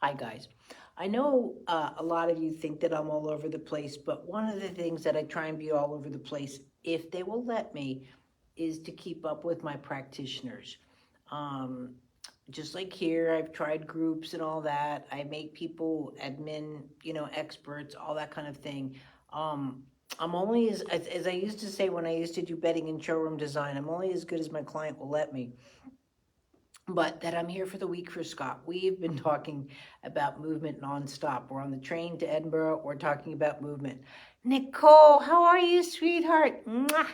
Hi, guys. I know a lot of you think that I'm all over the place, but one of the things that I try and be all over the place, if they will let me, is to keep up with my practitioners. Um, just like here, I've tried groups and all that. I make people admin, experts, all that kind of thing. Um, I'm only as I used to say when I used to do bedding and showroom design, I'm only as good as my client will let me. But that I'm here for the week for Scott. We've been talking about movement nonstop. We're on the train to Edinburgh. We're talking about movement. Nicole, how are you, sweetheart? Mwah.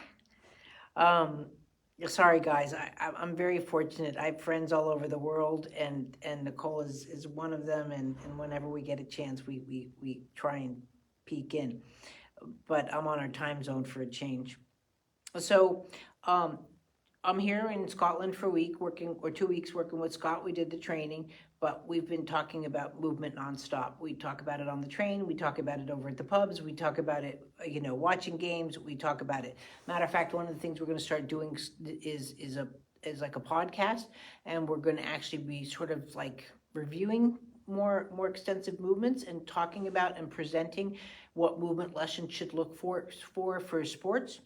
Um, sorry, guys. I'm very fortunate. I have friends all over the world, and Nicole is one of them. And whenever we get a chance, we try and peek in. But I'm on our time zone for a change. So, um, I'm here in Scotland for a week working, or 2 weeks working with Scott. We did the training, but we've been talking about movement nonstop. We talk about it on the train. We talk about it over at the pubs. We talk about it, watching games. We talk about it. Matter of fact, one of the things we're going to start doing is like a podcast, and we're going to actually be sort of like reviewing more extensive movements and talking about and presenting what movement lessons should look for sports.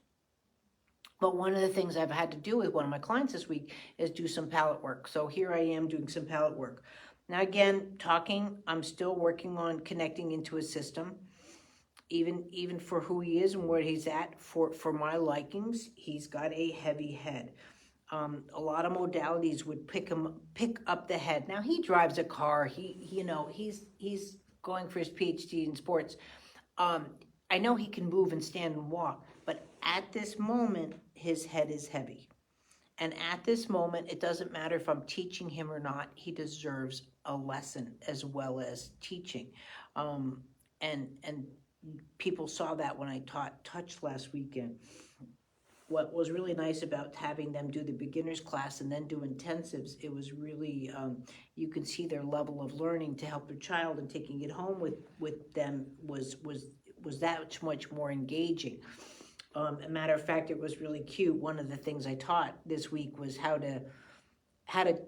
But one of the things I've had to do with one of my clients this week is do some palette work. So here I am doing some palette work. Now again, talking, I'm still working on connecting into a system, even for who he is and where he's at for my likings. He's got a heavy head. A lot of modalities would pick up the head. Now he drives a car. He's going for his PhD in sports. Um, I know he can move and stand and walk, but at this moment, his head is heavy. And at this moment, it doesn't matter if I'm teaching him or not, he deserves a lesson as well as teaching. Um, and people saw that when I taught touch last weekend. What was really nice about having them do the beginners class and then do intensives, it was really, you could see their level of learning to help their child, and taking it home with them was that much more engaging. A matter of fact, it was really cute. One of the things I taught this week was how to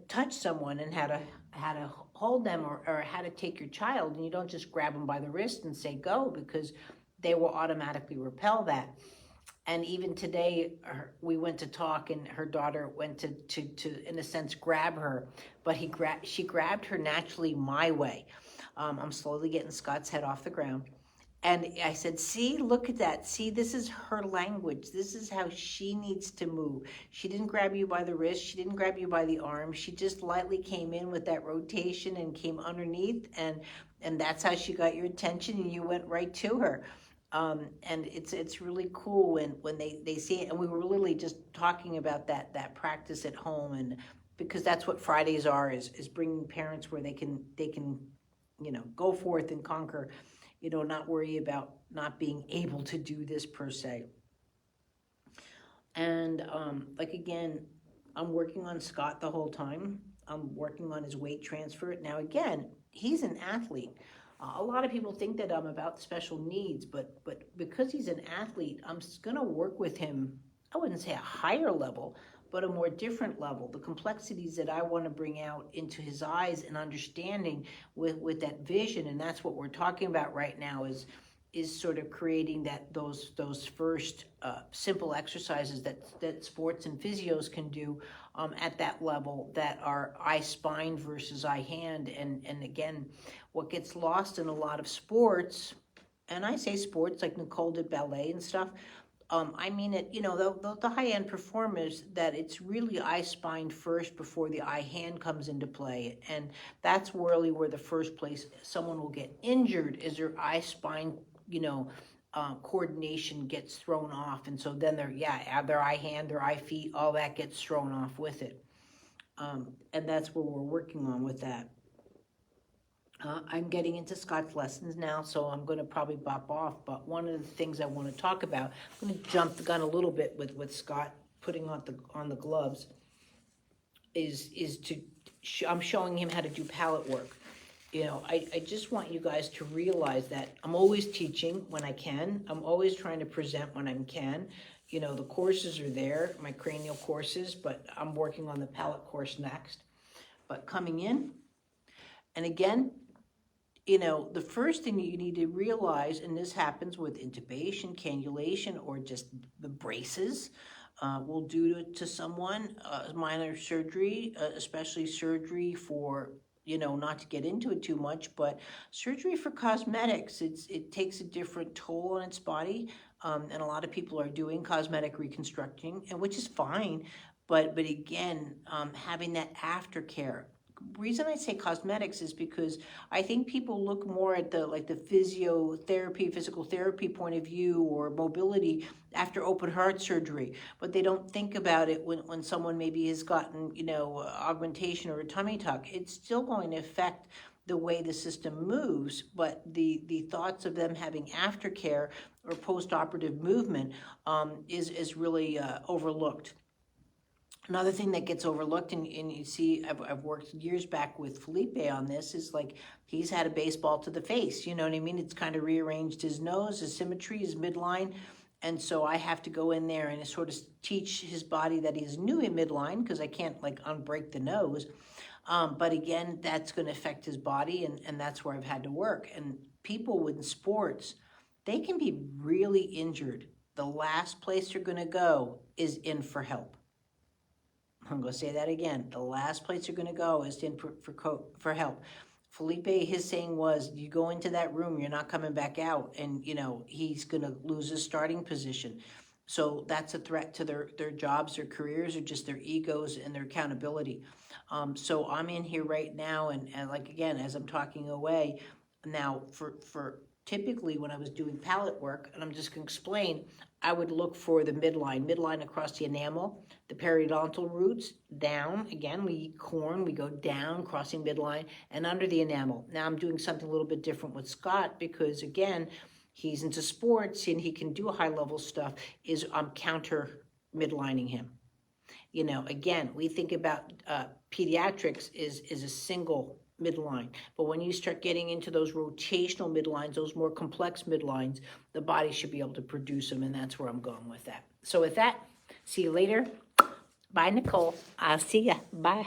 touch someone, and how to hold them, or how to take your child, and you don't just grab them by the wrist and say go, because they will automatically repel that. And even today, we went to talk, and her daughter went to in a sense grab her, but she grabbed her naturally my way. I'm slowly getting Scott's head off the ground. And I said, see, look at that. See, this is her language. This is how she needs to move. She didn't grab you by the wrist. She didn't grab you by the arm. She just lightly came in with that rotation and came underneath. And that's how she got your attention, and you went right to her. And it's really cool when they see it. And we were literally just talking about that practice at home, and because that's what Fridays are, is bringing parents where they can go forth and conquer, not worry about not being able to do this per se. And like again, I'm working on Scott the whole time. I'm working on his weight transfer. Now again, he's an athlete. A lot of people think that I'm about special needs, but because he's an athlete, I'm gonna work with him. I wouldn't say a higher level, but a more different level. The complexities that I want to bring out into his eyes and understanding with that vision, and that's what we're talking about right now, is sort of creating those first simple exercises that sports and physios can do at that level, that are eye spine versus eye hand. And again, what gets lost in a lot of sports, and I say sports like Nicole did ballet and stuff, I mean it, the high-end performers, that it's really eye spine first before the eye hand comes into play. And that's really where the first place someone will get injured is their eye spine, coordination gets thrown off. And so then their eye hand, their eye feet, all that gets thrown off with it. And that's what we're working on with that. I'm getting into Scott's lessons now, so I'm going to probably bop off. But one of the things I want to talk about, I'm going to jump the gun a little bit with Scott putting on the gloves, I'm showing him how to do palette work. I just want you guys to realize that I'm always teaching when I can. I'm always trying to present when I can. The courses are there, my cranial courses, but I'm working on the palette course next. But coming in, and again, the first thing that you need to realize, and this happens with intubation, cannulation, or just the braces, will do to someone, minor surgery, especially surgery for, not to get into it too much, but surgery for cosmetics, it takes a different toll on its body, and a lot of people are doing cosmetic reconstructing, and which is fine, but again, having that aftercare. Reason I say cosmetics is because I think people look more at the physiotherapy, physical therapy point of view or mobility after open heart surgery, but they don't think about it when someone maybe has gotten, augmentation or a tummy tuck. It's still going to affect the way the system moves, but the thoughts of them having aftercare or post-operative movement is really overlooked. Another thing that gets overlooked, and you see, I've worked years back with Felipe on this, is like he's had a baseball to the face. You know what I mean? It's kind of rearranged his nose, his symmetry, his midline. And so I have to go in there and sort of teach his body that he's new in midline because I can't like unbreak the nose. But again, that's going to affect his body, and that's where I've had to work. And people with sports, they can be really injured. The last place you're going to go is in for help. I'm going to say that again. The last place you're going to go is in for help. Felipe, his saying was, you go into that room, you're not coming back out. And, he's going to lose his starting position. So that's a threat to their jobs, their careers, or just their egos and their accountability. So I'm in here right now. And like, again, as I'm talking away now for typically when I was doing palate work, and I'm just going to explain, I would look for the midline across the enamel, the periodontal roots down. Again, we eat corn, we go down, crossing midline, and under the enamel. Now I'm doing something a little bit different with Scott because, again, he's into sports and he can do high level stuff, is I'm counter midlining him. Again, we think about pediatrics is a single midline. But when you start getting into those rotational midlines, those more complex midlines, the body should be able to produce them, and that's where I'm going with that. So with that, see you later. Bye, Nicole. I'll see ya. Bye.